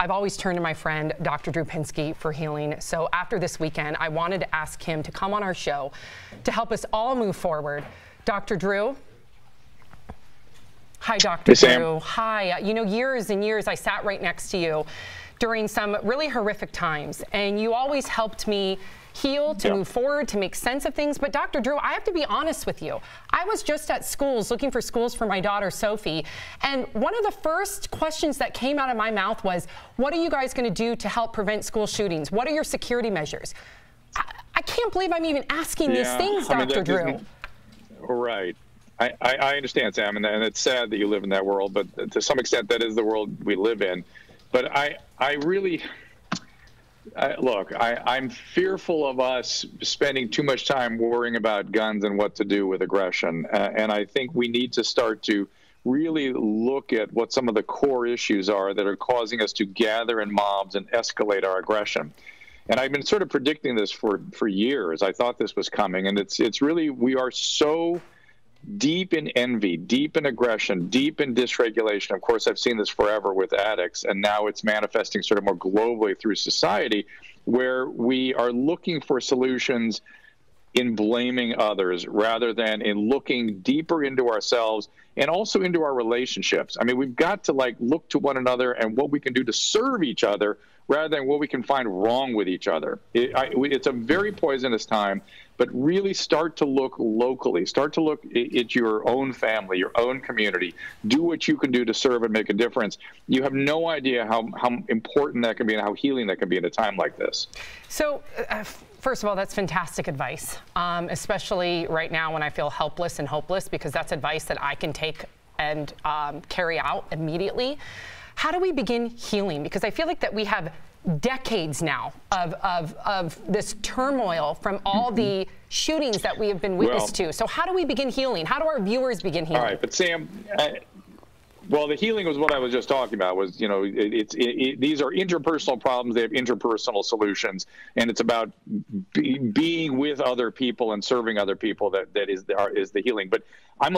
I've always turned to my friend, Dr. Drew Pinsky, for healing. So after this weekend, I wanted to ask him to come on our show to help us all move forward. Dr. Drew? Hi, Dr. Drew. Hi. You know, years and years I sat right next to you during some really horrific times, and you always helped me heal, to move forward, to make sense of things. But Dr. Drew, I have to be honest with you. I was just at schools looking for schools for my daughter, Sophie, and one of the first questions that came out of my mouth was, what are you guys going to do to help prevent school shootings? What are your security measures? I can't believe I'm even asking these things, Dr. Drew. Right. I understand, Sam, and it's sad that you live in that world, but to some extent that is the world we live in. But I really... look, I'm fearful of us spending too much time worrying about guns and what to do with aggression. And I think we need to start to really look at what some of the core issues are that are causing us to gather in mobs and escalate our aggression. And I've been sort of predicting this for years. I thought this was coming. And it's really, we are so deep in envy, deep in aggression, deep in dysregulation. Of course, I've seen this forever with addicts, and now it's manifesting sort of more globally through society, where we are looking for solutions in blaming others rather than in looking deeper into ourselves and also into our relationships. I mean, we've got to look to one another and what we can do to serve each other rather than what we can find wrong with each other. It's a very poisonous time, but really start to look locally. Start to look at your own family, your own community. Do what you can do to serve and make a difference. You have no idea how important that can be and how healing that can be at a time like this. So, first of all, that's fantastic advice, especially right now when I feel helpless and hopeless, because that's advice that I can take and carry out immediately. How do we begin healing? Because I feel like that we have decades now of this turmoil from all the shootings that we have been witness to. So how do we begin healing? How do our viewers begin healing? All right, but Sam, well, the healing was what I was just talking about. Was, you know, these are interpersonal problems. They have interpersonal solutions, and it's about being with other people and serving other people that is the healing. But I'm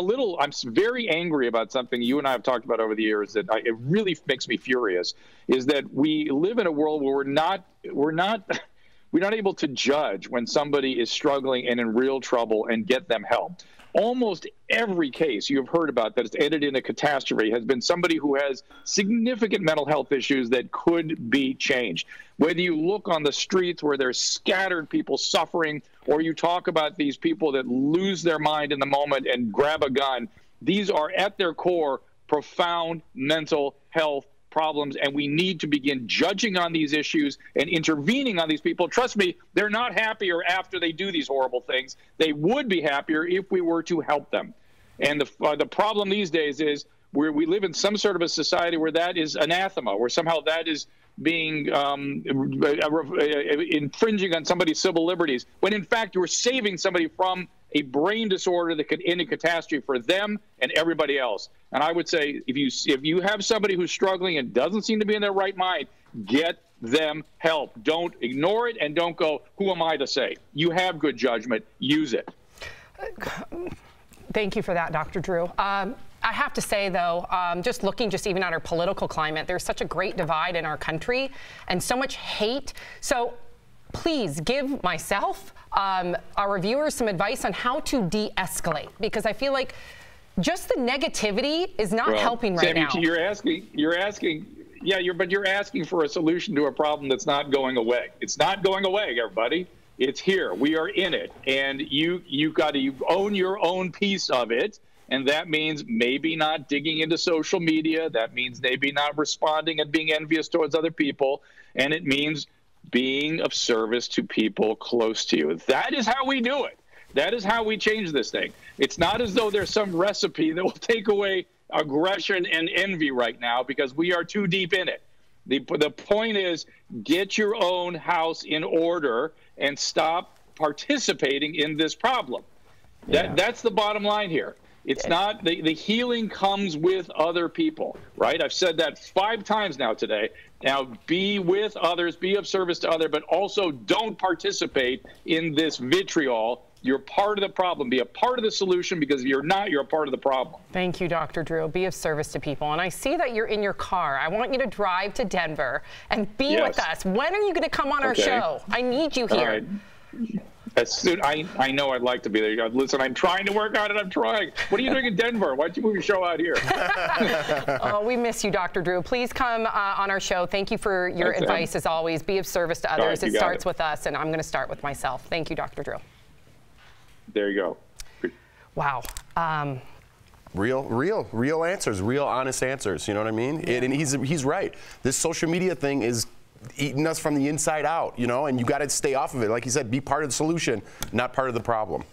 very angry about something you and I have talked about over the years that it really makes me furious. Is that we live in a world where we're not able to judge when somebody is struggling and in real trouble and get them help. Almost every case you've heard about that has ended in a catastrophe has been somebody who has significant mental health issues that could be changed. Whether you look on the streets where there's scattered people suffering, or you talk about these people that lose their mind in the moment and grab a gun, these are at their core profound mental health problems, and we need to begin judging on these issues and intervening on these people. Trust me, they're not happier after they do these horrible things. They would be happier if we were to help them. And the problem these days is we live in some sort of a society where that is anathema, where somehow that is being infringing on somebody's civil liberties, when in fact you're saving somebody from a brain disorder that could end in catastrophe for them and everybody else. And I would say, if you have somebody who's struggling and doesn't seem to be in their right mind, get them help. Don't ignore it, and don't go, who am I to say? You have good judgment. Use it. Thank you for that, Dr. Drew. I have to say, though, just looking even at our political climate, there's such a great divide in our country and so much hate. So please give myself, our reviewers, some advice on how to de-escalate, because I feel like just the negativity is not helping right now. You're asking, but you're asking for a solution to a problem that's not going away. It's not going away, everybody. It's here. We are in it, and you've got to own your own piece of it. And that means maybe not digging into social media. That means maybe not responding and being envious towards other people. And it means being of service to people close to you. That is how we do it. That is how we change this thing. It's not as though there's some recipe that will take away aggression and envy right now, because we are too deep in it. The point is, get your own house in order and stop participating in this problem. That's the bottom line here. It's not the healing comes with other people, right? I've said that 5 times now today. Now, be with others, be of service to others, but also don't participate in this vitriol You're part of the problem. Be a part of the solution, because if you're not, you're a part of the problem. Thank you, Dr. Drew. Be of service to people. And I see that you're in your car. I want you to drive to Denver and be with us. When are you going to come on our show? I need you here. All right. As soon, I know I'd like to be there. Listen, I'm trying to work on it. I'm trying. What are you doing in Denver? Why don't you move your show out here? Oh, we miss you, Dr. Drew. Please come on our show. Thank you for your advice, as always. Be of service to others. It starts with us, and I'm going to start with myself. Thank you, Dr. Drew. There you go. Wow. Real answers, real honest answers. You know what I mean? And he's right. This social media thing is eating us from the inside out, you know, and you got to stay off of it. Like you said, be part of the solution, not part of the problem.